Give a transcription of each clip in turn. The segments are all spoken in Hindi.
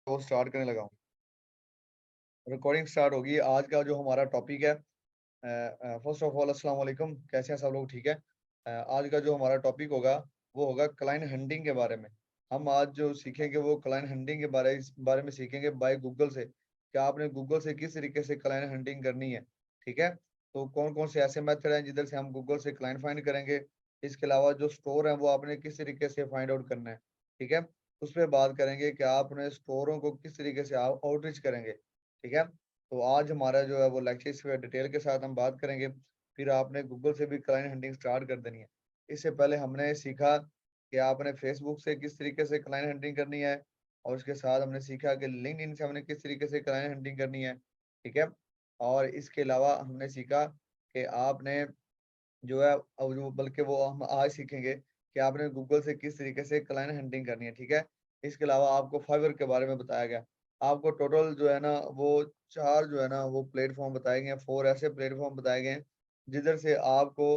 तो स्टार्ट करने लगा हूँ। रिकॉर्डिंग स्टार्ट होगी। आज का जो हमारा टॉपिक है, फर्स्ट ऑफ ऑल अस्सलाम वालेकुम, कैसे हैं सब लोग? ठीक है। आज का जो हमारा टॉपिक होगा वो होगा क्लाइंट हंटिंग के बारे में। हम आज जो सीखेंगे वो क्लाइंट हंटिंग के बारे में सीखेंगे बाय गूगल से। क्या आपने गूगल से किस तरीके से क्लाइंट हंटिंग करनी है? ठीक है। तो कौन कौन से ऐसे मेथड हैं जिधर से हम गूगल से क्लाइंट फाइंड करेंगे। इसके अलावा जो स्टोर है वो आपने किस तरीके से फाइंड आउट करना है। ठीक है। उस पर बात करेंगे कि आपने स्टोरों को किस तरीके से आउटरीच करेंगे। ठीक है। तो आज हमारा जो है वो लेक्चर इस पे डिटेल के साथ हम बात करेंगे। फिर आपने गूगल से भी क्लाइंट हंटिंग स्टार्ट कर देनी है। इससे पहले हमने सीखा कि आपने फेसबुक से किस तरीके से क्लाइंट हंटिंग करनी है, और उसके साथ हमने सीखा कि लिंक्डइन से हमने किस तरीके से क्लाइंट हंटिंग करनी है। ठीक है। और इसके अलावा हमने सीखा कि आपने जो है, अब जो बल्कि वो हम आज सीखेंगे कि आपने गूगल से किस तरीके से क्लाइंट हंटिंग करनी है। ठीक है। इसके अलावा आपको फाइवर के बारे में बताया गया। आपको टोटल जो है ना वो चार जो है ना वो प्लेटफॉर्म बताए गए हैं, फोर ऐसे प्लेटफॉर्म बताए गए हैं जिधर से आपको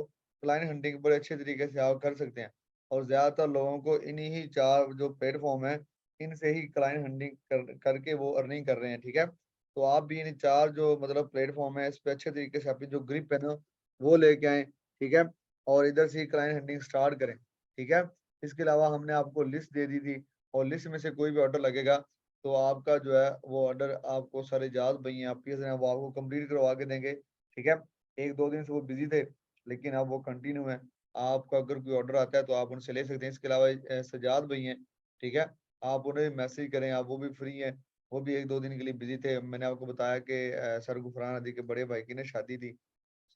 क्लाइंट हंटिंग बड़े अच्छे तरीके से आप कर सकते हैं। और ज्यादातर लोगों को इन्हीं ही चार जो प्लेटफॉर्म है इनसे ही क्लाइंट हंटिंग करके वो अर्निंग कर रहे हैं। ठीक है। तो आप भी इन चार जो मतलब प्लेटफॉर्म है इस पे अच्छे तरीके से अपनी जो ग्रिप है ना वो लेके आए। ठीक है। और इधर से क्लाइंट हंटिंग स्टार्ट करें। ठीक है। इसके अलावा हमने आपको लिस्ट दे दी थी, और लिस्ट में से कोई भी ऑर्डर लगेगा तो आपका जो है वो ऑर्डर आपको सारे जाज भैया आप हैं वो आपको कंप्लीट करवा के देंगे। ठीक है। एक दो दिन से वो बिजी थे लेकिन अब वो कंटिन्यू है। आपका अगर कोई ऑर्डर आता है तो आप उनसे ले सकते हैं। इसके अलावा सजाद भई हैं। ठीक है। आप उन्हें मैसेज करें, आप वो भी फ्री हैं। वो भी एक दो दिन के लिए बिजी थे। मैंने आपको बताया कि सर गुफरान अदी के बड़े भाई की ना शादी थी,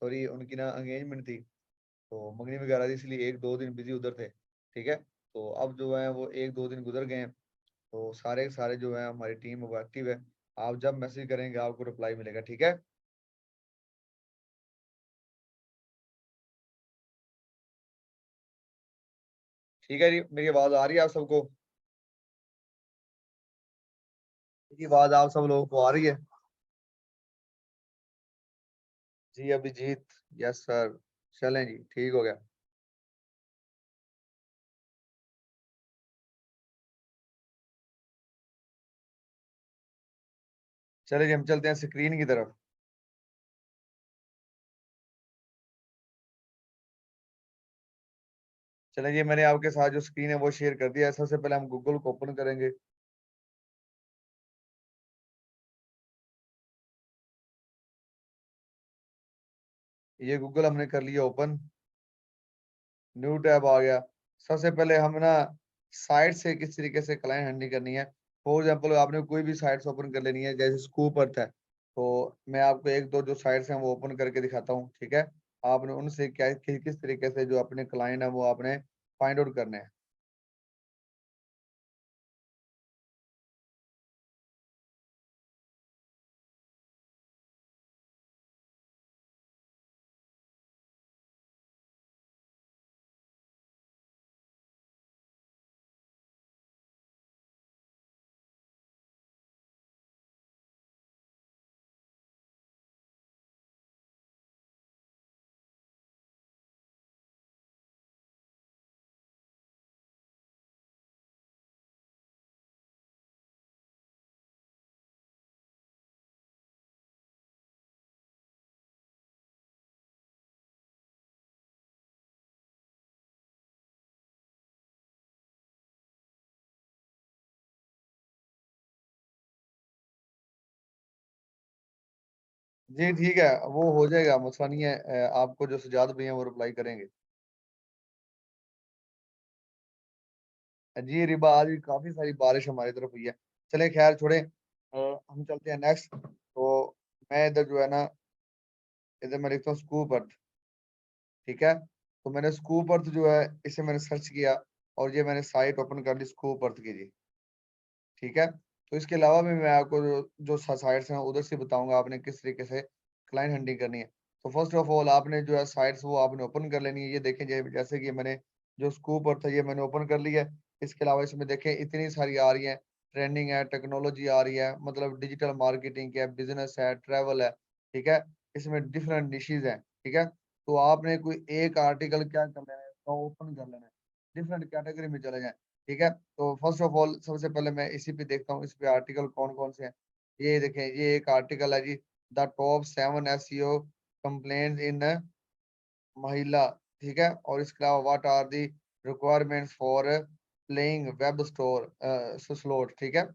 सॉरी उनकी ना एंगेजमेंट थी, तो मंगनी वगैरह थी, इसलिए एक दो दिन बिजी उधर थे। ठीक है। तो अब जो है वो एक दो दिन गुजर गए हैं, तो सारे के सारे जो है हमारी टीम वो एक्टिव है। आप जब मैसेज करेंगे आपको रिप्लाई मिलेगा। ठीक है। ठीक है जी, मेरी आवाज आ रही है आप सबको? मेरी आवाज आप सब लोगों को आ रही है? जी अभिजीत, यस सर। चलें जी, ठीक हो गया। चले जी, हम चलते हैं स्क्रीन की तरफ। चले जी, मैंने आपके साथ जो स्क्रीन है वो शेयर कर दिया है। सबसे पहले हम गूगल को ओपन करेंगे। ये गूगल हमने कर लिया ओपन। न्यू टैब आ गया। सबसे पहले हम ना साइट से किस तरीके से क्लाइंट हैंडलिंग करनी है। फॉर एग्जांपल आपने कोई भी साइट्स ओपन कर लेनी है, जैसे स्कूप अर्थ है, तो मैं आपको एक दो जो साइट्स हैं वो ओपन करके दिखाता हूँ। ठीक है। आपने उनसे क्या किस तरीके से जो अपने क्लाइंट है वो आपने फाइंड आउट करने हैं। जी ठीक है, वो हो जाएगा, मसला नहीं है। आपको जो सजाद भैया वो रिप्लाई करेंगे। जी रिबा, आज भी काफी सारी बारिश हमारी तरफ हुई है। चले खैर छोड़े, हम चलते हैं नेक्स्ट। तो मैं इधर जो है ना, इधर मैं लिखता हूँ स्कूप अर्थ। ठीक है। तो मैंने स्कूप अर्थ जो है इसे मैंने सर्च किया, और ये मैंने साइट ओपन कर ली स्कूप अर्थ की जी। ठीक है। तो इसके अलावा भी मैं आपको जो साइट्स हैं उधर से बताऊंगा आपने किस तरीके से क्लाइंट हंटिंग करनी है। तो फर्स्ट ऑफ ऑल आपने जो है साइट्स वो आपने ओपन कर लेनी है। ये देखें जैसे कि मैंने जो स्कूप अर्थ है ये मैंने ओपन कर लिया है। इसके अलावा इसमें देखें इतनी सारी आ रही है। ट्रेंडिंग है, टेक्नोलॉजी आ रही है, मतलब डिजिटल मार्केटिंग है, बिजनेस है, ट्रैवल है। ठीक है। इसमें डिफरेंट निशीज हैं। ठीक है। तो आपने कोई एक आर्टिकल क्या कर लेना है, ओपन कर लेना है, डिफरेंट कैटेगरी में चले जाएं। ठीक है। तो फर्स्ट ऑफ ऑल सबसे पहले मैं इसी पे देखता हूँ, इस पे आर्टिकल कौन कौन से हैं। ये देखें, ये एक आर्टिकल है जी, the top 7 SEO complaints in महिला। ठीक है। और इसके अलावा what are the requirements for playing web store slot. ठीक है।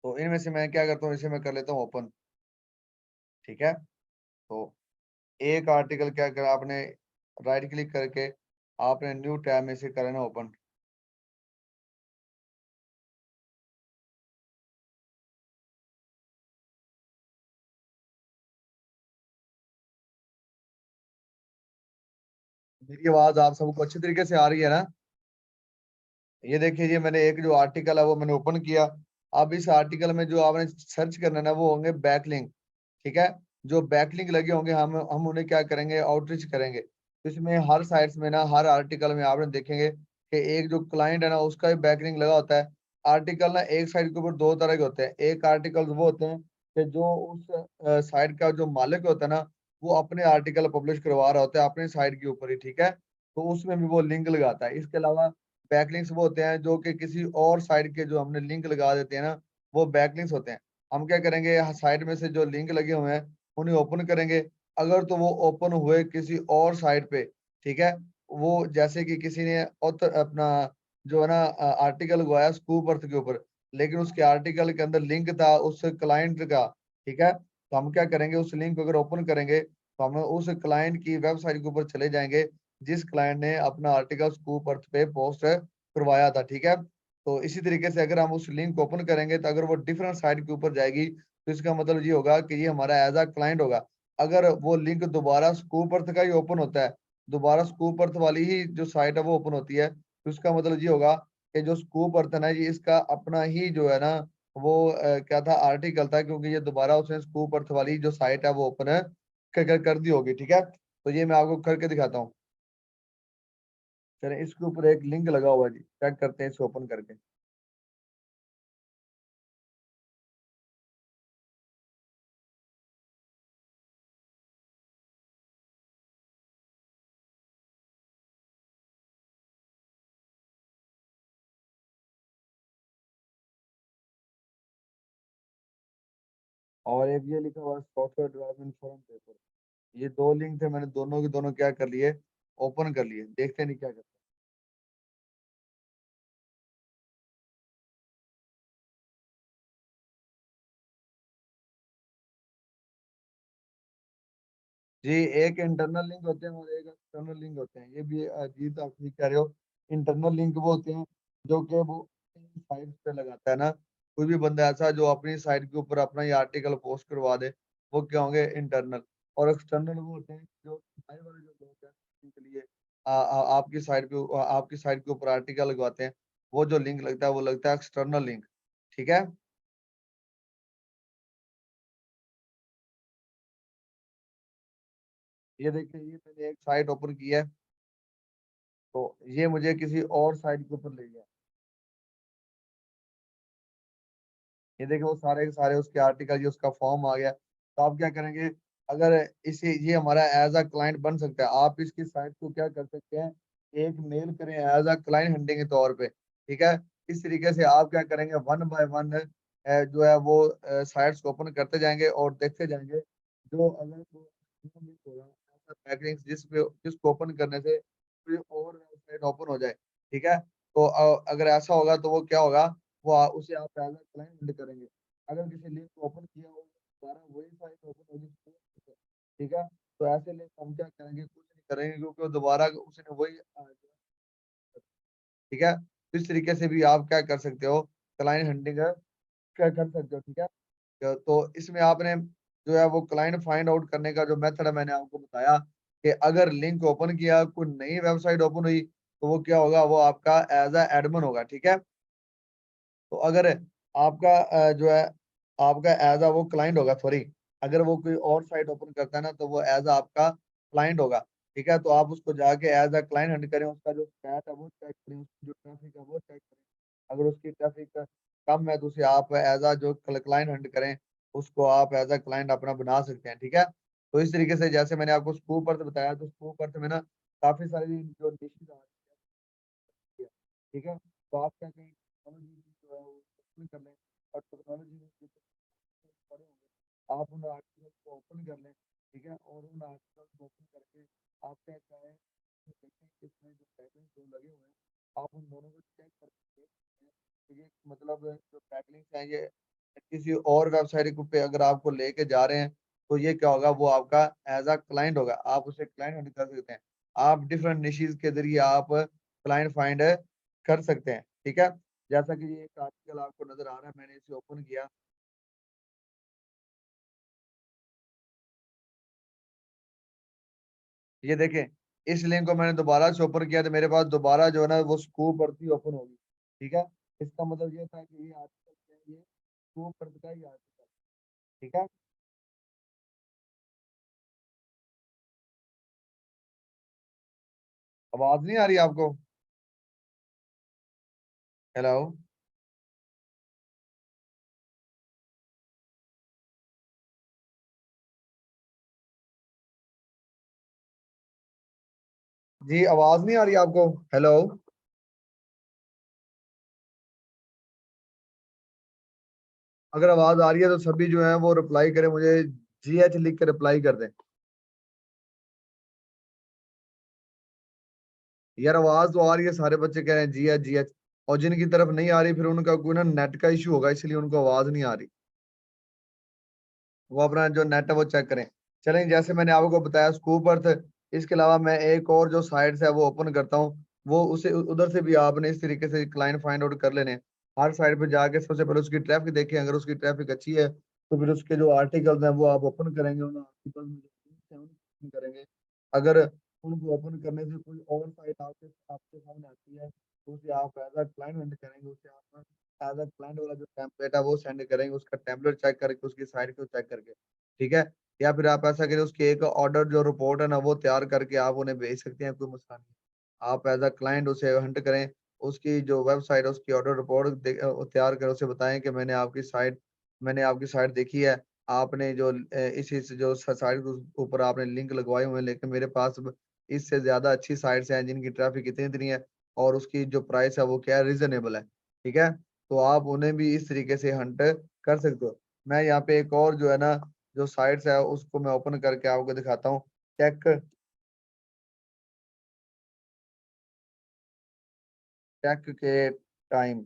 तो इनमें से मैं क्या करता हूँ, इसे मैं कर लेता हूँ ओपन। ठीक है। तो एक आर्टिकल क्या करा आपने, राइट क्लिक करके आपने न्यू टैब में से करना ओपन। मेरी आवाज आप सबको अच्छी तरीके से आ रही है ना? ये देखिए जी, मैंने एक जो आर्टिकल है वो मैंने ओपन किया। अब इस आर्टिकल में जो आपने सर्च करना है ना, वो होंगे बैकलिंक। ठीक है। जो बैकलिंक लगे होंगे हम उन्हें क्या करेंगे, आउटरीच करेंगे। तो इसमें हर साइट्स में ना, हर आर्टिकल में आपने देखेंगे कि एक जो क्लाइंट है ना, उसका भी बैकलिंक लगा होता है। आर्टिकल ना एक साइट के ऊपर दो तरह के होते हैं। एक आर्टिकल वो होते हैं कि जो उस साइट का जो मालिक होता है ना, वो अपने आर्टिकल पब्लिश करवा रहा होता है अपने साइट के ऊपर ही। ठीक है। तो उसमें भी वो लिंक लगाता है। इसके अलावा बैकलिंक्स वो होते हैं जो कि किसी और साइट के जो हमने लिंक लगा देते हैं ना, वो बैकलिंक्स होते हैं। हम क्या करेंगे, साइट में से जो लिंक लगे हुए हैं उन्हें ओपन करेंगे। अगर तो वो ओपन हुए किसी और साइट पे, ठीक है, वो जैसे कि किसी ने ऑथर अपना जो है ना आर्टिकल लगाया स्कूप अर्थ के ऊपर, लेकिन उसके आर्टिकल के अंदर लिंक था उस क्लाइंट का। ठीक है। तो हम क्या करेंगे, उस लिंक को अगर ओपन करेंगे तो हम उस क्लाइंट की वेबसाइट के ऊपर चले जाएंगे जिस क्लाइंट ने अपना आर्टिकल स्कूप अर्थ पे पोस्ट करवाया था। ठीक है। तो इसी तरीके से अगर हम उस लिंक को ओपन करेंगे तो अगर वो डिफरेंट साइट के ऊपर जाएगी तो इसका मतलब ये होगा कि ये हमारा एज अ क्लाइंट होगा। अगर वो लिंक दोबारा स्कूप अर्थ का ही ओपन होता है, दोबारा स्कूप अर्थ वाली ही जो साइट है वो ओपन होती है, तो इसका मतलब ये होगा कि जो स्कूप अर्थ है ना, ये इसका अपना ही जो है ना, वो क्या था, आर्टिकल था, क्योंकि ये दोबारा उसने स्कूप अर्थ वाली जो साइट है वो ओपन है कर दी होगी। ठीक है। तो ये मैं आपको करके दिखाता हूँ। चलिए, इसके ऊपर एक लिंक लगा हुआ है जी, चेक करते हैं इसे ओपन करके। और एक ये लिखा हुआ सॉफ्टवेयर डेवलपमेंट फोरम पेपर। ये दो लिंक थे, मैंने दोनों के दोनों क्या कर लिए, ओपन कर लिए। देखते नहीं क्या करते। जी, एक इंटरनल लिंक होते हैं और एक एक्सटर्नल लिंक होते हैं। ये भी अजीब, आप ठीक कह रहे हो। इंटरनल लिंक वो होते हैं जो कि वो साइट पे लगाता है ना, कोई भी बंदा ऐसा जो अपनी साइट के ऊपर अपना ये आर्टिकल पोस्ट करवा दे, वो क्या होंगे, इंटरनल। और एक्सटर्नल वो होते हैं जो बाहर वाले जो लोग हैं उनके लिए आपकी साइट के ऊपर आर्टिकल लगवाते हैं। वो जो लिंक लगता है वो लगता है एक्सटर्नल लिंक। ठीक है। ये देखिए, ये मैंने एक साइट ओपन की है, तो ये मुझे किसी और साइट के ऊपर ले गया। ये देखिए, वो सारे के सारे उसके आर्टिकल, ये उसका फॉर्म आ गया। तो आप क्या करेंगे, अगर इसे ये हमारा एज अ क्लाइंट बन सकता है, आप इसकी साइट को क्या कर सकते हैं, एक मेल करें एज अ क्लाइंट हंटिंग के तौर पे। ठीक है। इस तरीके से आप क्या करेंगे, वन बाय वन जो है वो साइट्स को ओपन करते जाएंगे और देखते जाएंगे। जो अगर वो मिस होगा, ऐसा बैकलिंक्स जिसको ओपन करने से कोई और वेबसाइट ओपन हो जाए। ठीक है। तो अगर ऐसा होगा तो वो क्या होगा, उसे आप एज क्लाइंट बिल्ड करेंगे। अगर किसी लिंक को ओपन किया हो, दोबारा वही साइट ओपन होगी। ठीक है। तो ऐसे लिंक हम क्या करेंगे, कुछ नहीं करेंगे, क्योंकि वो दोबारा उसने वही ठीक है। तो इस तरीके से भी आप क्या कर सकते हो, क्लाइंट हंटिंग क्या कर सकते हो। ठीक है। तो इसमें आपने जो है वो क्लाइंट फाइंड आउट करने का जो मेथड है मैंने आपको बताया, कि अगर लिंक ओपन किया, कोई नई वेबसाइट ओपन हुई, तो वो क्या होगा, वो आपका एज अ एडमिन होगा। ठीक है। तो अगर आपका जो है आपका एज अ वो क्लाइंट होगा, सॉरी, अगर वो कोई और साइट ओपन करता है ना, तो वो एज अ आपका क्लाइंट होगा। ठीक है, तो आप उसको जाके एज अ क्लाइंट हंट करें, उसका जो स्टैट है वो चेक करें, उसकी जो ट्रैफिक है वो चेक करें। अगर उसकी ट्रैफिक कम है तो उसे आप एज अ जो क्लाइंट हंट करें, उसको आप एज अ क्लाइंट अपना बना सकते हैं। ठीक है, तो इस तरीके से जैसे मैंने आपको स्कूप अर्थ बताया, तो स्कूप अर्थ में ना काफी सारी जो निशेज आ रही है। ठीक है, तो आप क्या करें, टेक्नोलॉजी जो है वो ओपन कर लें, और टेक्नोलॉजी में जो पड़े होंगे आप उन आर्टिकल को ओपन कर लें। ठीक है, और उन आर्टिकल को ओपन करके आप क्या चाहें तो देखें कि इसमें जो टैगलिंग जो लगे हुए हैं, आप उन दोनों को चेक करके तो ये मतलब जो टैगलिंग्स हैं ये किसी और वेबसाइट पे अगर आपको लेके जा रहे हैं, तो ये क्या होगा, वो आपका एज अ क्लाइंट होगा, आप उसे क्लाइंट हंट कर सकते हैं। आप डिफरेंट निशीज के जरिए आप क्लाइंट फाइंड कर सकते हैं। ठीक है, जैसा कि ये एक आर्टिकल आपको नजर आ रहा है, मैंने इसे ओपन किया। ये देखें, इस लिंक को मैंने दोबारा से ओपन किया तो मेरे पास दोबारा जो है ना वो स्कूप भर्ती ओपन होगी। ठीक है, इसका मतलब ये था कि ये आर्टिकल है, ये स्कूप भर्ती का ही आर्टिकल। ठीक है, आवाज नहीं आ रही आपको? हेलो? जी, आवाज नहीं आ रही आपको? हेलो? अगर आवाज आ रही है तो सभी जो है वो रिप्लाई करें मुझे, GH लिख के रिप्लाई कर दें। यार आवाज तो आ रही है, सारे बच्चे कह रहे हैं GH GH, और जिनकी तरफ नहीं आ रही फिर उनका कोई ना नेट का इशू होगा, इसलिए उनको आवाज नहीं आ रही। वो अपना जो नेट है वो चेक करें। चलें, जैसे मैंने आपको बताया स्कूप अर्थ, इसके अलावा मैं एक और जो साइट्स है वो ओपन करता हूँ, वो उसे उधर से भी आपने इस तरीके से क्लाइंट फाइंड आउट कर लेने हैं। हर साइट पे जाके सबसे पहले उसकी ट्रैफिक देखें, अगर उसकी ट्रैफिक अच्छी है तो फिर उसके जो आर्टिकल्स हैं वो आप ओपन करेंगे, उन आर्टिकल्स में जो links हैं उनको open करेंगे। अगर उनको ओपन करने से कोई और साइट आपके आपके सामने आती है तो उसे आप एज अ क्लाइंट करेंगे, उसे आप एज अ क्लाइंट वाला जो टेम्पलेट है वो सेंड करेंगे, उसका टेम्पलेट चेक करके उसकी साइट को चेक करके। ठीक है, या फिर आप ऐसा करें, उसकी एक ऑर्डर जो रिपोर्ट है ना वो तैयार करके आप उन्हें भेज सकते हैं, कोई मसला नहीं। आप एज अ क्लाइंट उसे हंट करें, उसकी जो वेबसाइट है उसकी ऑर्डर रिपोर्ट तैयार कर उसे बताएं कि मैंने आपकी साइट देखी है, आपने जो इस जो साइट के ऊपर आपने लिंक लगवाए हुए हैं, लेकिन मेरे पास इससे ज्यादा अच्छी साइट्स हैं जिनकी ट्रैफिक इतनी इतनी है, और उसकी जो प्राइस है वो क्या है, रिजनेबल है। ठीक है, तो आप उन्हें भी इस तरीके से हंट कर सकते हो। मैं यहाँ पे एक और जो है ना जो साइट्स है उसको मैं ओपन करके आपको दिखाता हूँ। टेक टेक के टाइम,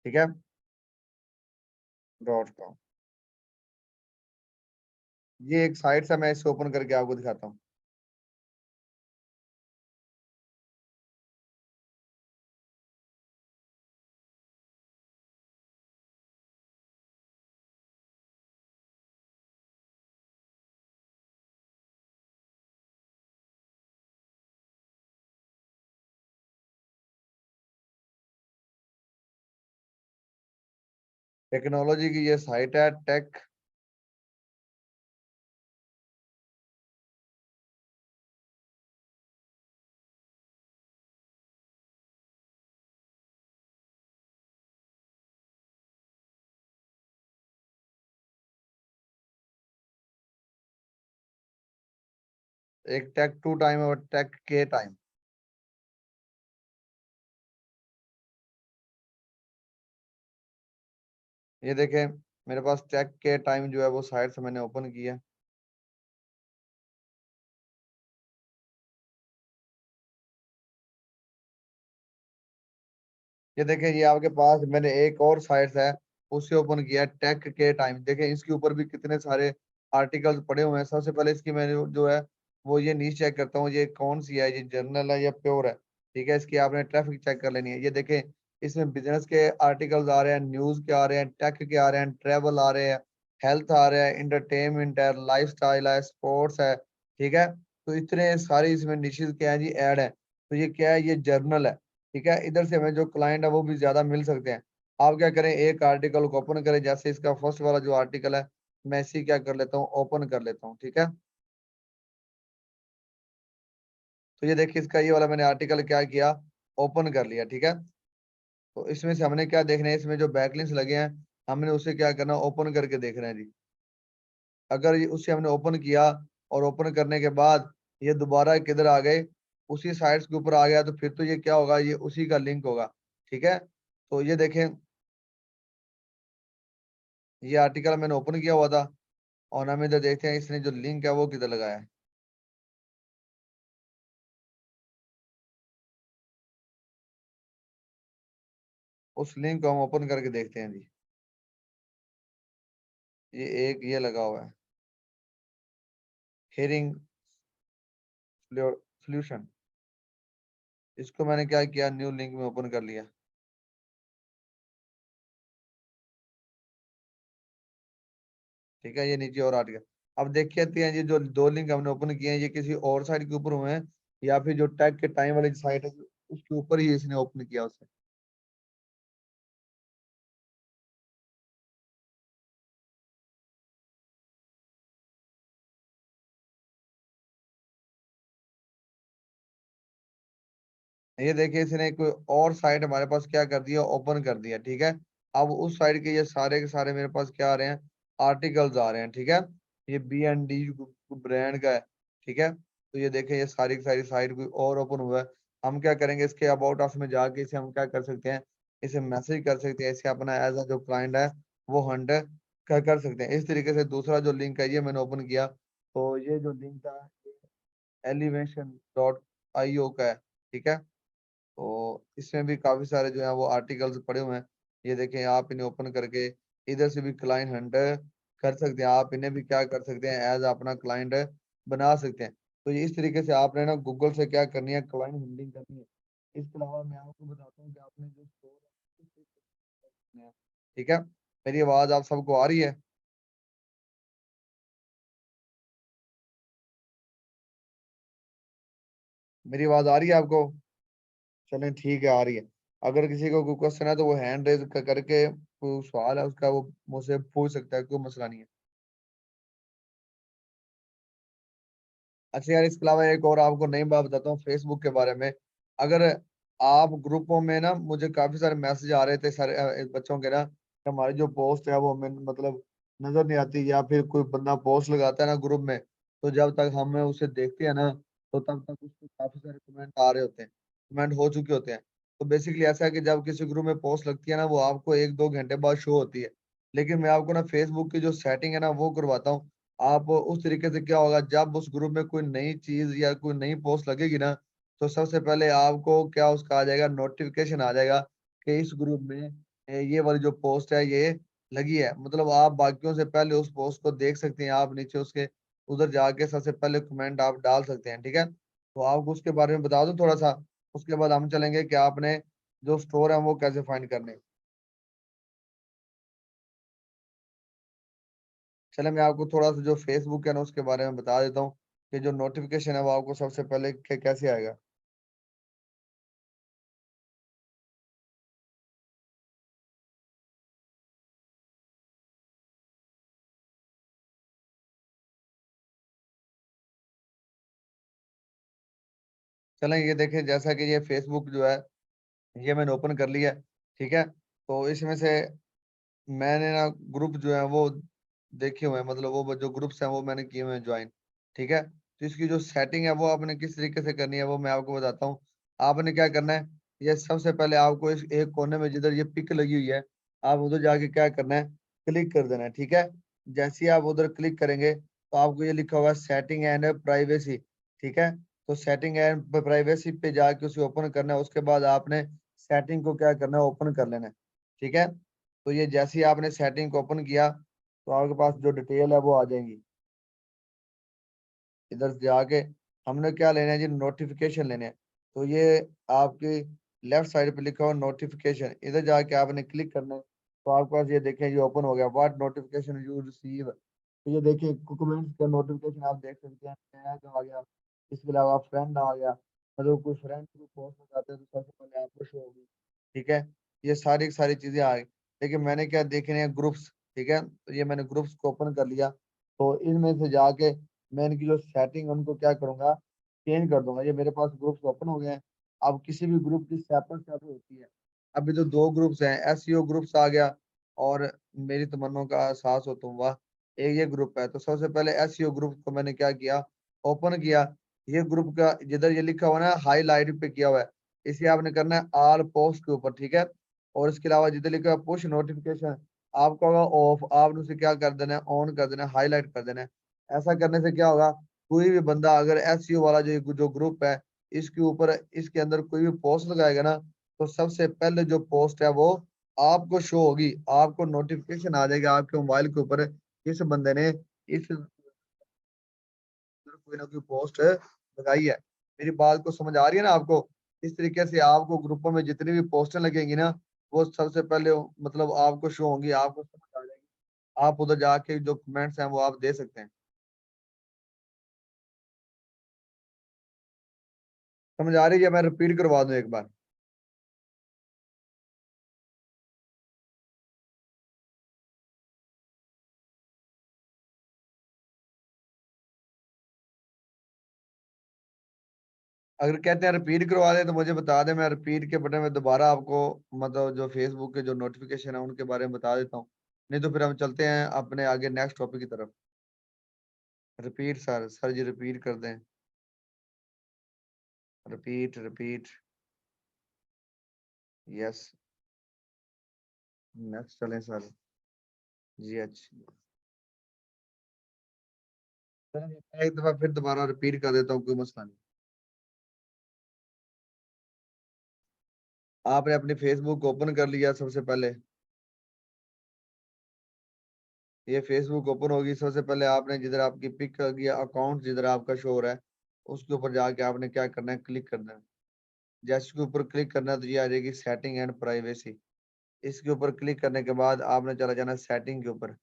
ठीक है, .com, ये एक साइट है, मैं इसे ओपन करके आपको दिखाता हूँ। टेक्नोलॉजी की ये साइट है, टेक। एक टेक टू टाइम और टेक के टाइम। ये देखें, मेरे पास टेक के टाइम जो है वो साइट से मैंने ओपन किया। ये देखें, ये आपके पास मैंने एक और साइट है उसे ओपन किया, टेक के टाइम। देखें इसके ऊपर भी कितने सारे आर्टिकल्स पड़े हुए हैं। सबसे पहले इसकी मैंने जो है वो ये नीच चेक करता हूँ, ये कौन सी है, ये जर्नल है या प्योर है। ठीक है, इसकी आपने ट्रैफिक चेक कर लेनी है। ये देखें, इसमें बिजनेस के आर्टिकल्स आ रहे हैं, न्यूज के आ रहे हैं, टेक के आ रहे हैं, ट्रेवल आ रहे हैं, हेल्थ आ रहे हैं, इंटरटेनमेंट है, लाइफ स्टाइल है, स्पोर्ट्स है। ठीक है, तो इतने सारे इसमें निश्चित क्या है जी, ऐड है। तो ये क्या है, ये जर्नल है। ठीक है, इधर से हमें जो क्लाइंट है वो भी ज्यादा मिल सकते हैं। आप क्या करें, एक आर्टिकल को ओपन करें, जैसे इसका फर्स्ट वाला जो आर्टिकल है मैं इसी क्या कर लेता हूँ, ओपन कर लेता हूँ। ठीक है, तो ये देखिए इसका ये वाला मैंने आर्टिकल क्या किया, ओपन कर लिया, ठीक है। तो इसमें से हमने क्या देखना है, इसमें जो बैकलिंक्स लगे हैं हमने उसे क्या करना, ओपन करके देखना है जी। अगर उसे हमने ओपन किया और ओपन करने के बाद ये दोबारा किधर आ गए, उसी साइट्स के ऊपर आ गया, तो फिर तो ये क्या होगा, ये उसी का लिंक होगा, ठीक है। तो ये देखें, ये आर्टिकल मैंने ओपन किया हुआ था और हम इधर देखते हैं इसने जो लिंक है वो किधर लगाया है। उस लिंक को हम ओपन करके देखते हैं जी। ये एक ये लगा हुआ है, हेयरिंग सोल्यूशन। इसको मैंने क्या किया, न्यू लिंक में ओपन कर लिया, ठीक है। ये नीचे और आर्टिकल, अब देखते हैं ये जो दो लिंक हमने ओपन किए हैं ये किसी और साइट के ऊपर हुए हैं या फिर जो टैग के टाइम वाली साइट है उसके ऊपर ही इसने ओपन किया उसे। ये देखिए इसने कोई और साइट हमारे पास क्या कर दिया, ओपन कर दिया, ठीक है। अब उस साइट के ये सारे के सारे मेरे पास क्या आ रहे हैं, आर्टिकल्स आ रहे हैं, ठीक है। ये B&D ब्रांड का है, ठीक है। तो ये देखें ये सारी की सारी साइट कोई और ओपन हुआ है। हम क्या करेंगे, इसके अबाउट अस में जाके इसे हम क्या कर सकते हैं, इसे मैसेज कर सकते हैं, इसे अपना एज अ जो क्लाइंट है वो हंड कर सकते हैं। इस तरीके से दूसरा जो लिंक है ये मैंने ओपन किया, तो ये जो लिंक था elevation.io का है, ठीक है। तो इसमें भी काफी सारे जो है वो आर्टिकल्स पड़े हुए हैं। ये देखें, आप इन्हें ओपन करके इधर से भी क्लाइंट हंट कर सकते हैं, आप इन्हें भी क्या कर सकते हैं, एज अपना क्लाइंट बना सकते हैं। तो ये इस तरीके से आपने ना गूगल से क्या करनी है, क्लाइंट हंटिंग करनी है। इसके अलावा मैं आपको बताता हूँ कि आपने जो स्टोर है, ठीक है। मेरी आवाज आप सबको आ रही है? मेरी आवाज आ रही है आपको? चलें ठीक है, आ रही है। अगर किसी को कोई क्वेश्चन है तो वो हैंड रेज करके कोई सवाल है उसका वो मुझसे पूछ सकता है, कोई मसला नहीं है। अच्छा यार, इसके अलावा एक और आपको नई बात बताता हूँ फेसबुक के बारे में। अगर आप ग्रुपों में ना, मुझे काफी सारे मैसेज आ रहे थे सारे बच्चों के ना कि हमारी जो पोस्ट है वो हमें मतलब नजर नहीं आती, या फिर कोई बंदा पोस्ट लगाता है ना ग्रुप में, तो जब तक हम उसे देखते हैं ना तो तब तक उसको काफी सारे कमेंट आ रहे होते हैं, कमेंट हो चुके होते हैं। तो बेसिकली ऐसा है कि जब किसी ग्रुप में पोस्ट लगती है ना वो आपको 1-2 घंटे बाद शो होती है। लेकिन मैं आपको ना फेसबुक की जो सेटिंग है ना वो करवाता हूँ। आप उस तरीके से क्या होगा, जब उस ग्रुप में कोई नई चीज या कोई नई पोस्ट लगेगी ना तो सबसे पहले आपको क्या उसका आ जाएगा, नोटिफिकेशन आ जाएगा कि इस ग्रुप में ये वाली जो पोस्ट है ये लगी है। मतलब आप बाकियों से पहले उस पोस्ट को देख सकते हैं, आप नीचे उसके उधर जाके सबसे पहले कमेंट आप डाल सकते हैं, ठीक है। तो आपको उसके बारे में बता दूं थोड़ा सा, उसके बाद हम चलेंगे कि आपने जो स्टोर है वो कैसे फाइंड करने। चले मैं आपको थोड़ा सा जो फेसबुक है ना उसके बारे में बता देता हूँ कि जो नोटिफिकेशन है वो आपको सबसे पहले कैसे आएगा। चलें ये देखें, जैसा कि ये फेसबुक जो है ये मैंने ओपन कर लिया है, ठीक है। तो इसमें से मैंने ना ग्रुप जो है वो देखे हुए हैं, मतलब वो जो ग्रुप्स हैं वो मैंने किए हुए हैं ज्वाइन, ठीक है। तो इसकी जो सेटिंग है वो आपने किस तरीके से करनी है वो मैं आपको बताता हूँ। आपने क्या करना है, ये सबसे पहले आपको इस एक कोने में जिधर ये पिक लगी हुई है आप उधर जाके क्या करना है, क्लिक कर देना है, ठीक है। जैसे ही आप उधर क्लिक करेंगे तो आपको ये लिखा होगा सेटिंग एंड प्राइवेसी, ठीक है। तो सेटिंग एंड प्राइवेसी पे जाके उसे ओपन करना है, उसके बाद आपने सेटिंग को क्या करना है, ओपन कर लेना है, ठीक है। तो ये जैसे ही आपने सेटिंग को ओपन किया तो आपके पास जो डिटेल है वो आ जाएंगी। इधर से आके हमने क्या लेना है जी, नोटिफिकेशन लेने हैं। तो ये आपकी लेफ्ट साइड पे लिखा हुआ नोटिफिकेशन, इधर जाके आपने क्लिक करना है तो आपके पास ये देखें ये ओपन हो गया, व्हाट नोटिफिकेशन यू रिसीव। तो ये देखिए कमेंट्स का नोटिफिकेशन आप देख सकते हैं, टैग आ गया, इसके अलावा फ्रेंड आ गया। मतलब कोई फ्रेंड को पोस्ट लगाते हैं तो सबसे पहले आपको शो होगी, ठीक है। ये सारी की सारी चीजें आ गई। लेकिन मैंने क्या देखने हैं, ग्रुप्स, ठीक है। तो ये मैंने ग्रुप्स को ओपन कर लिया, तो इनमें से जाके मैं इनकी जो सेटिंग उनको क्या करूंगा, चेंज कर दूंगा। ये मेरे पास ग्रुप्स ओपन हो गए हैं। अब किसी भी ग्रुप की सेपरेट सेपरेट होती है। अभी तो दो ग्रुप्स हैं, एसईओ ग्रुप्स आ गया और मेरी तमन्नों का एहसास हो तुम वाह, एक ये ग्रुप है। तो सबसे पहले एसईओ ग्रुप को मैंने क्या किया, ओपन किया। ये ग्रुप का जिधर ये लिखा हुआ है ना, हाईलाइट पे किया हुआ है, इसे आपने करना है ऑल पोस्ट के ऊपर, ठीक है। और इसके अलावा जिधर लिखा है पुश नोटिफिकेशन, आपका होगा ऑफ, आपने उसे क्या कर देना है, ऑन कर देना है, हाईलाइट कर देना है। ऐसा करने से क्या होगा, कोई भी बंदा अगर एसईओ वाला जो जो ग्रुप है, इसके ऊपर इसके अंदर कोई भी पोस्ट लगाएगा ना, तो सबसे पहले जो पोस्ट है वो आपको शो होगी, आपको नोटिफिकेशन आ जाएगा आपके मोबाइल के ऊपर, इस बंदे ने इस कोई ना कोई पोस्ट लगाई है। मेरी बात को समझ आ रही है ना आपको। इस तरीके से आपको ग्रुपों में जितनी भी पोस्टें लगेंगी ना, वो सबसे पहले मतलब आपको शो होंगी, आपको समझ आ जाएगी। आप उधर जाके जो कमेंट्स हैं वो आप दे सकते हैं। समझ आ रही है? मैं रिपीट करवा दूं एक बार। अगर कहते हैं रिपीट करवा दें तो मुझे बता दें, मैं रिपीट के बटन में दोबारा आपको मतलब जो फेसबुक के जो नोटिफिकेशन है उनके बारे में बता देता हूँ। नहीं तो फिर हम चलते हैं अपने आगे नेक्स्ट टॉपिक की तरफ। रिपीट सर, सर जी रिपीट कर दें। Repeat repeat. यस। नेक्स्ट चलें सर। जी अच्छा। चलें, एक दफा फिर दोबारा रिपीट कर देता हूँ, कोई मसला नहीं। आपने अपनी फेसबुक ओपन कर लिया सबसे पहले। ये फेसबुक ओपन होगी, सबसे पहले आपने जिधर आपकी पिक किया अकाउंट जिधर आपका शो हो रहा है, उसके ऊपर जाके आपने क्या करना है, क्लिक करना है। जैसे के ऊपर क्लिक करना है तो ये आ जाएगी सेटिंग एंड प्राइवेसी। इसके ऊपर क्लिक करने के बाद आपने चला जाना सेटिंग के ऊपर,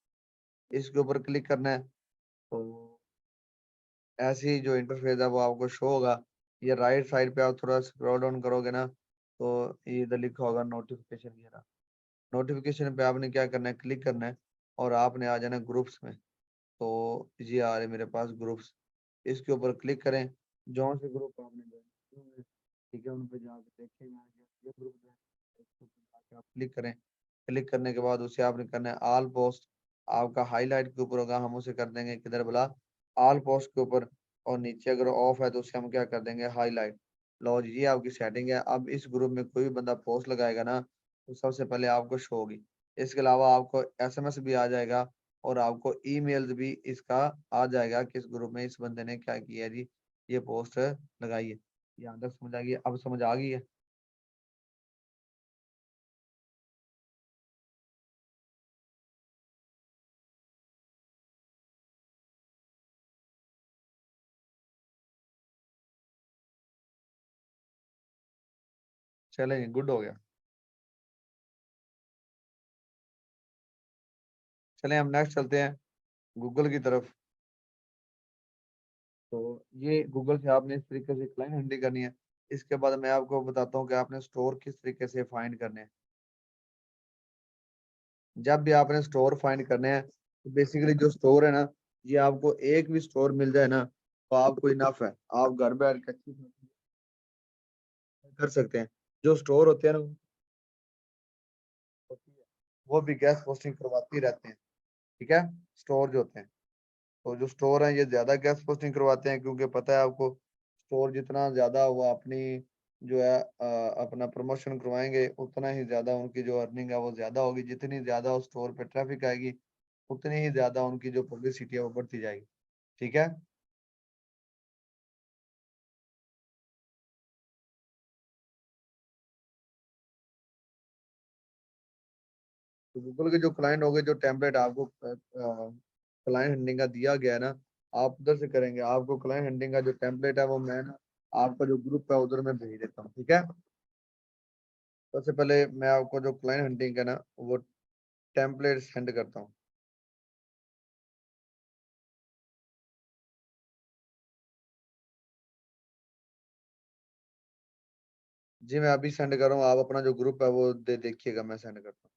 इसके ऊपर क्लिक करना है। तो ऐसे ही जो इंटरफेस है वो आपको शो होगा। ये राइट साइड पे आप थोड़ा स्क्रॉल डाउन करोगे ना, तो ये इधर लिखा होगा नोटिफिकेशन वगैरह। नोटिफिकेशन पे आपने क्या करना है, क्लिक करना है और आपने आ जाना ग्रुप्स में। तो ये आ रहे मेरे पास ग्रुप्स, इसके ऊपर क्लिक करें। जो से ग्रुप आपने join किए हुए हैं, ठीक है, उन पे जाके देखें ये ग्रुप है, इसके ऊपर जाके आप क्लिक करें। क्लिक करने के बाद उसे आपने करना है ऑल पोस्ट। आपका हाईलाइट के ऊपर होगा, हम उसे कर देंगे किधर बोला, ऑल पोस्ट के ऊपर। और नीचे अगर ऑफ है तो उसे हम क्या कर देंगे, हाईलाइट। लो जी, ये आपकी सेटिंग है। अब इस ग्रुप में कोई भी बंदा पोस्ट लगाएगा ना, तो सबसे पहले आपको शो होगी। इसके अलावा आपको एसएमएस भी आ जाएगा और आपको ईमेल भी इसका आ जाएगा कि इस ग्रुप में इस बंदे ने क्या किया है जी, ये पोस्ट लगाई है। यहाँ तक समझ आ गई? अब समझ आ गई है? चलें, गुड हो गया। चलें हम नेक्स्ट चलते हैं गूगल की तरफ। तो ये गूगल से आपने इस तरीके से क्लाइंट हैंडलिंग करनी है। इसके बाद मैं आपको बताता हूँ कि आपने स्टोर किस तरीके से फाइंड करने हैं। जब भी आपने स्टोर फाइंड करने हैं, तो बेसिकली जो स्टोर है ना, ये आपको एक भी स्टोर मिल जाए ना, तो आपको इनफ है। आप घर बैठ के अच्छी तरह कर सकते हैं। जो स्टोर होते हैं ना, होती है, वो भी गैस पोस्टिंग करवाती रहते हैं, ठीक है। स्टोर जो होते हैं, तो जो स्टोर हैं ये ज्यादा गैस पोस्टिंग करवाते हैं, क्योंकि पता है आपको, स्टोर जितना ज्यादा वो अपनी जो है अपना प्रमोशन करवाएंगे, उतना ही ज्यादा उनकी जो अर्निंग है वो ज्यादा होगी। जितनी ज्यादा उस स्टोर पे ट्रैफिक आएगी, उतनी ही ज्यादा उनकी जो पब्लिसिटी है वो बढ़ती जाएगी, ठीक है। तो गूगल के जो क्लाइंट होंगे, जो टेम्पलेट आपको क्लाइंट हैंडलिंग का दिया गया है ना, आप उधर से करेंगे। आपको क्लाइंट हैंडलिंग का जो टेम्पलेट है वो मैं ना आपका जो ग्रुप है उधर में भेज देता हूँ, ठीक है। सबसे पहले मैं आपको जो क्लाइंट हंटिंग है ना, वो टेम्पलेट सेंड करता हूँ। जी मैं अभी सेंड कर रहा हूँ, आप अपना जो ग्रुप है वो देखिएगा, मैं सेंड करता हूँ।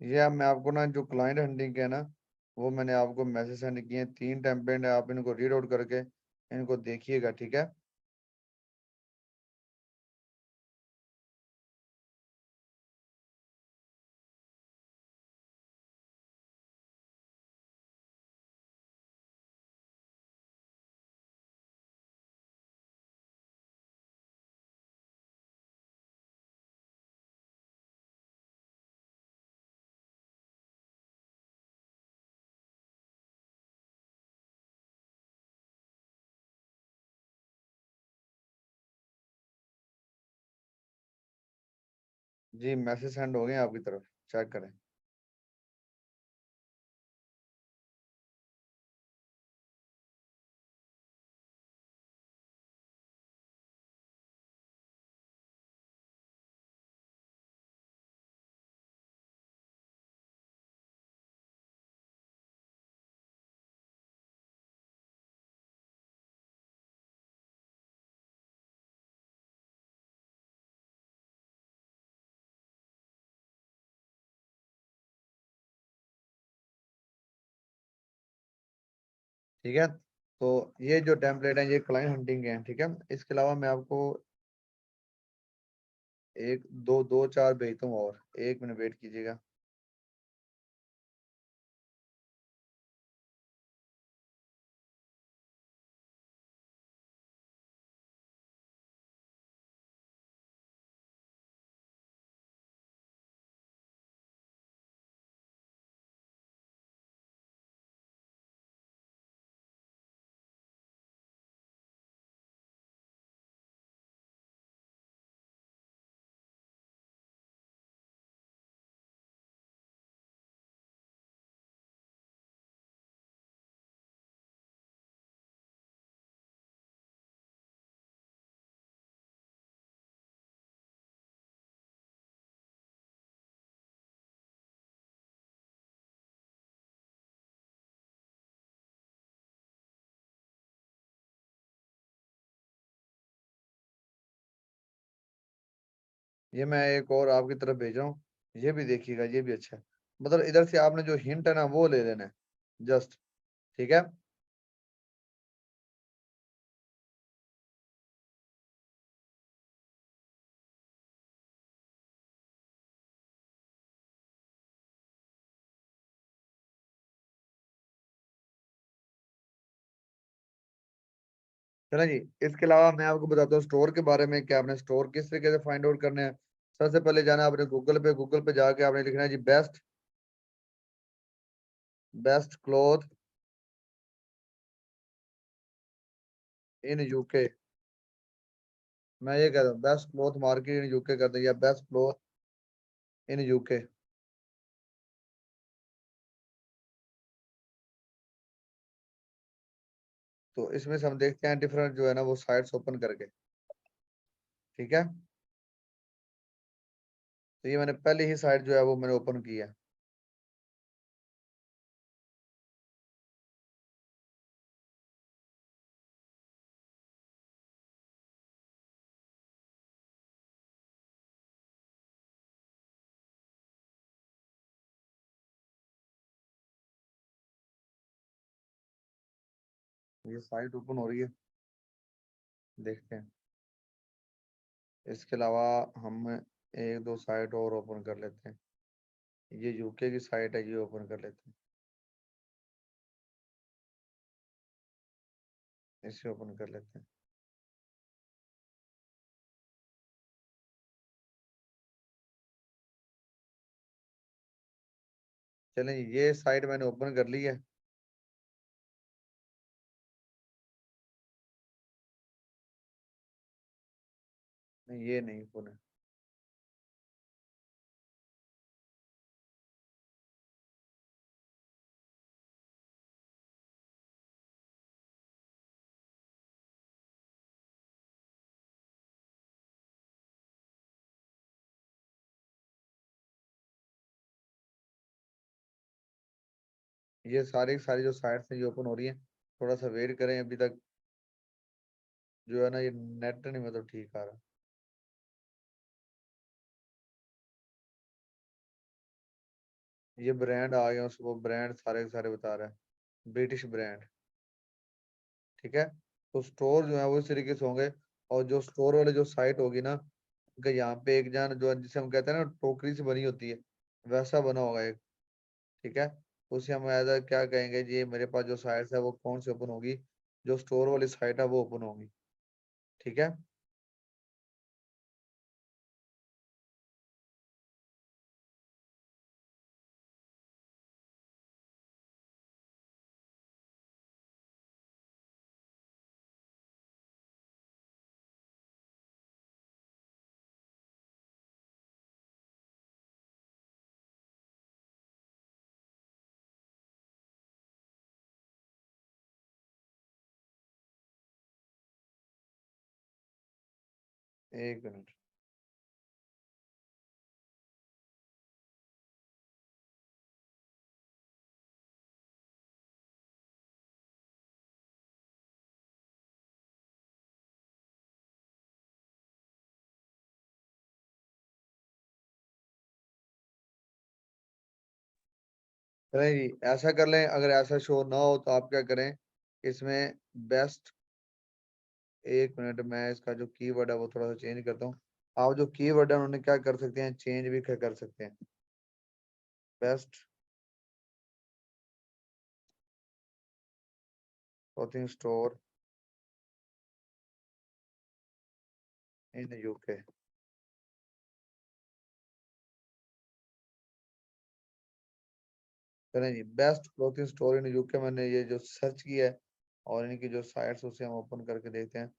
ये अब मैं आपको ना जो क्लाइंट हंटिंग के है ना, वो मैंने आपको मैसेज सेंड किए हैं, 3 टेम्पलेट है, आप इनको रीड आउट करके इनको देखिएगा, ठीक है। जी मैसेज सेंड हो गए हैं आपकी तरफ, चेक करें। ठीक है, तो ये जो टेम्पलेट है ये क्लाइंट हंटिंग के हैं, ठीक है। इसके अलावा मैं आपको एक दो दो चार भेजता हूँ, और 1 मिनट वेट कीजिएगा। ये मैं एक और आपकी तरफ भेज रहा हूँ, ये भी देखिएगा, ये भी अच्छा है। मतलब इधर से आपने जो हिंट है ना वो ले लेना है, जस्ट, ठीक है। चलो जी, इसके अलावा मैं आपको बताता हूँ स्टोर के बारे में, कि आपने स्टोर किस तरीके से फाइंड आउट करने हैं। सबसे पहले जाना आपने गूगल पे जाके आपने लिखना है जी best, best cloth in UK. मैं ये कह रहा हूँ best cloth market in UK कर दें, या बेस्ट क्लॉथ इन यूके। तो इसमें से हम देखते हैं डिफरेंट जो है ना वो साइट्स ओपन करके, ठीक है। तो ये मैंने पहले ही साइट जो है वो मैंने ओपन की है। ये साइट ओपन हो रही है, देखते हैं। इसके अलावा हम एक दो साइट और ओपन कर लेते हैं। ये यूके की साइट है, ये ओपन कर लेते हैं, इसे ओपन कर लेते हैं। चलें, ये साइट मैंने ओपन कर ली है। नहीं, ये नहीं ओपन है। ये सारी की सारी जो साइट्स हैं ये ओपन हो रही है। थोड़ा सा वेट करें, अभी तक जो है ना ये नेट नहीं मतलब ठीक आ रहा। ये ब्रांड आ गया, उसको ब्रांड सारे के सारे बता रहा है, ब्रिटिश ब्रांड। ठीक है, तो स्टोर जो है वो इस तरीके से होंगे। और जो स्टोर वाले जो साइट होगी ना, कि यहाँ पे एक जन जो जिसे हम कहते हैं ना टोकरी से बनी होती है, वैसा बना होगा एक। ठीक है, उसे हम एज क्या कहेंगे जी, मेरे पास जो साइट है वो कौन सी ओपन होगी, जो स्टोर वाली साइट है वो ओपन होगी। ठीक है, एक मिनट। चलें जी, ऐसा कर लें, अगर ऐसा शो ना हो तो आप क्या करें इसमें, बेस्ट, एक मिनट मैं इसका जो कीवर्ड है वो थोड़ा सा चेंज करता हूँ। आप जो कीवर्ड है उन्हें क्या कर सकते हैं, चेंज भी कर सकते हैं। Best clothing store in UK. चलें जी, best clothing store in UK मैंने ये जो सर्च किया है, और इनकी जो साइट्स उसे हम ओपन करके देखते हैं।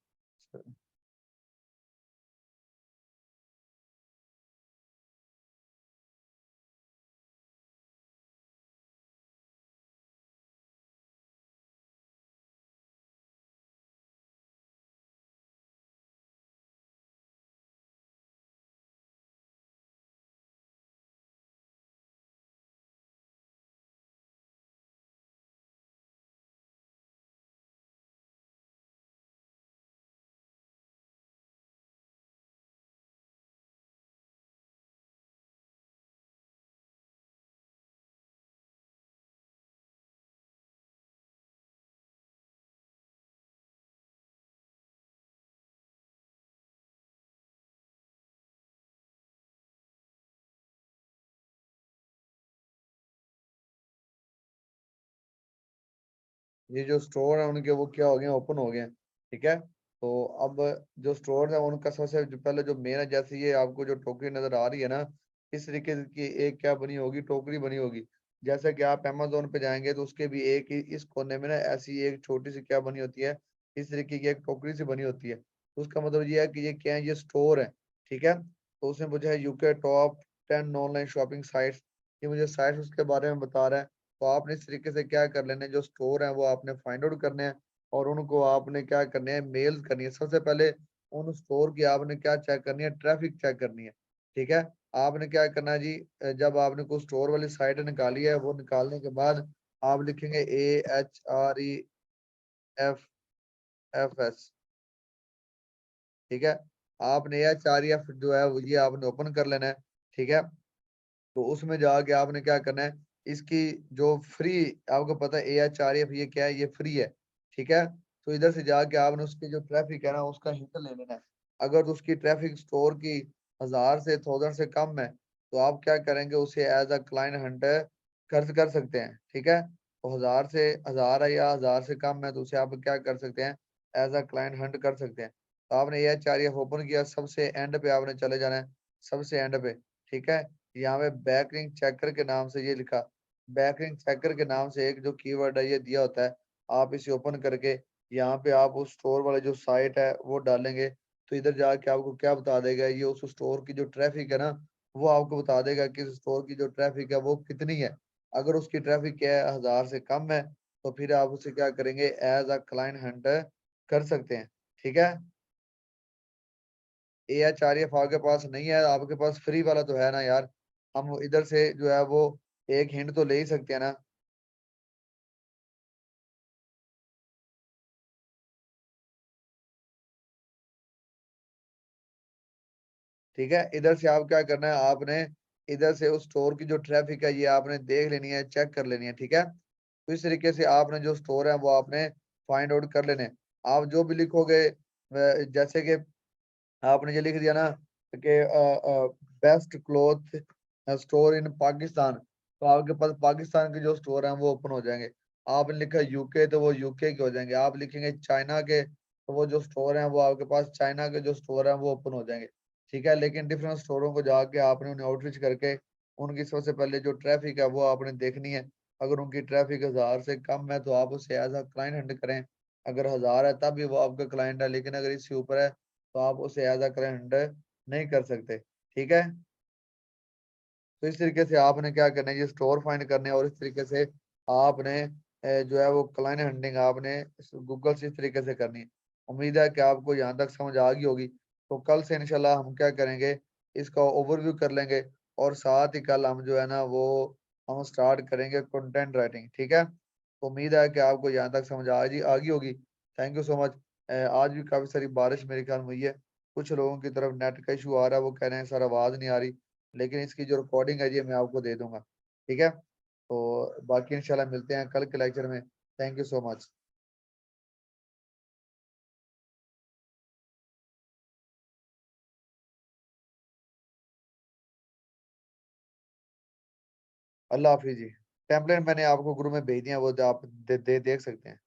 ये जो स्टोर है उनके वो क्या हो गए, ओपन हो गए। ठीक है, तो अब जो स्टोर है उनका सबसे जो पहले जो मेन है, जैसे ये आपको जो टोकरी नजर आ रही है ना, इस तरीके की एक क्या बनी होगी, टोकरी बनी होगी। जैसे कि आप अमेजोन पे जाएंगे तो उसके भी एक ही इस कोने में ना ऐसी एक छोटी सी क्या बनी होती है, इस तरीके की एक टोकरी सी बनी होती है। तो उसका मतलब ये है कि ये क्या है, ये स्टोर है। ठीक है, तो उसमें मुझे है UK top 10 online shopping sites, ये मुझे साइट्स उसके बारे में बता रहा है। तो आपने इस तरीके से क्या कर लेने, जो स्टोर है वो आपने फाइंड आउट करने हैं, और उनको आपने क्या करने हैं, मेल करनी है। सबसे पहले उन स्टोर की आपने क्या चेक करनी है, ट्रैफिक चेक करनी है। ठीक है, आपने क्या करना है जी, जब आपने कोई स्टोर वाली साइट निकाली है, वो निकालने के बाद आप लिखेंगे AHREFFS। ठीक है, आपने AHREF जो है ये आपने ओपन कर लेना है। ठीक है, तो उसमें जाके आपने क्या करना है, इसकी जो फ्री, आपको पता है AHRF ये क्या है, ये फ्री है। ठीक है, तो इधर से जाके आपने उसकी जो ट्रैफिक है ना उसका हिंट ले लेना है। अगर तो उसकी ट्रैफिक स्टोर की 1000 से 1000 से कम है, तो आप क्या करेंगे, उसे एज अ क्लाइंट हंटर कर सकते हैं। ठीक है, तो 1000 से 1000 है या 1000 से कम है, तो उसे आप क्या कर सकते हैं, एज अ क्लाइंट हंट कर सकते हैं। तो आपने AHRF ओपन किया, सबसे एंड पे आपने चले जाना है, सबसे एंड पे। ठीक है, यहाँ पे बैकलिंक चेकर के नाम से ये लिखा, बैकलिंक चेकर के नाम से एक जो कीवर्ड है ये दिया होता है। आप इसे ओपन करके यहाँ पे आप उस स्टोर वाले जो साइट है वो डालेंगे, तो इधर जाके आपको क्या बता देगा, ये उस स्टोर की जो ट्रैफिक है ना, वो आपको बता देगा कि उस स्टोर की जो ट्रैफिक है वो कितनी है। अगर उसकी ट्रैफिक क्या है, 1000 से कम है, तो फिर आप उसे क्या करेंगे, एज अ क्लाइंट हंटर कर सकते हैं। ठीक है, AHRF आपके पास नहीं है, आपके पास फ्री वाला तो है ना यार, हम इधर से जो है वो एक हिंट तो ले ही सकते हैं ना। ठीक है, इधर से आप क्या करना है, आपने इधर से उस स्टोर की जो ट्रैफिक है ये आपने देख लेनी है, चेक कर लेनी है, ठीक है। तो इस तरीके से आपने जो स्टोर है वो आपने फाइंड आउट कर लेने। आप जो भी लिखोगे जैसे कि आपने ये लिख दिया ना कि best cloth store in Pakistan, तो आपके पास पाकिस्तान के जो स्टोर हैं वो ओपन हो जाएंगे। आपने लिखा यूके तो वो यूके के हो जाएंगे। आप लिखेंगे चाइना के तो वो जो स्टोर हैं वो आपके पास चाइना के जो स्टोर हैं वो ओपन हो जाएंगे, ठीक है। लेकिन डिफरेंट स्टोरों को जाके आपने उन्हें आउटरीच करके उनकी सबसे पहले जो ट्रैफिक है वो आपने देखनी है। अगर उनकी ट्रैफिक 1000 से कम है तो आप उसे एज अ क्लाइंट हैंडल करें। अगर 1000 है तब भी वो आपका क्लाइंट है, लेकिन अगर इससे ऊपर है तो आप उसे एज अ क्लाइंट नहीं कर सकते, ठीक है। तो इस तरीके से आपने क्या करना है, ये स्टोर फाइंड करने हैं और इस तरीके से आपने जो है वो क्लाइंट हंटिंग आपने गूगल से इस तरीके से करनी है। उम्मीद है कि आपको यहाँ तक समझ आ गई होगी। तो कल से इंशाल्लाह हम क्या करेंगे, इसका ओवरव्यू कर लेंगे और साथ ही कल हम जो है ना वो हम स्टार्ट करेंगे कंटेंट राइटिंग, ठीक है। तो उम्मीद है कि आपको यहाँ तक समझ आ गई होगी। Thank you so much. आज भी काफी सारी बारिश मेरे ख्याल में हुई है। कुछ लोगों की तरफ नेट का इशू आ रहा है, वो कह रहे हैं सर आवाज नहीं आ रही, लेकिन इसकी जो रिकॉर्डिंग है ये मैं आपको दे दूंगा, ठीक है। तो बाकी इंशाल्लाह मिलते हैं कल के लेक्चर में। Thank you so much. अल्लाह हाफिज जी। टेम्पलेट मैंने आपको ग्रुप में भेज दिया, वो आप देख सकते हैं।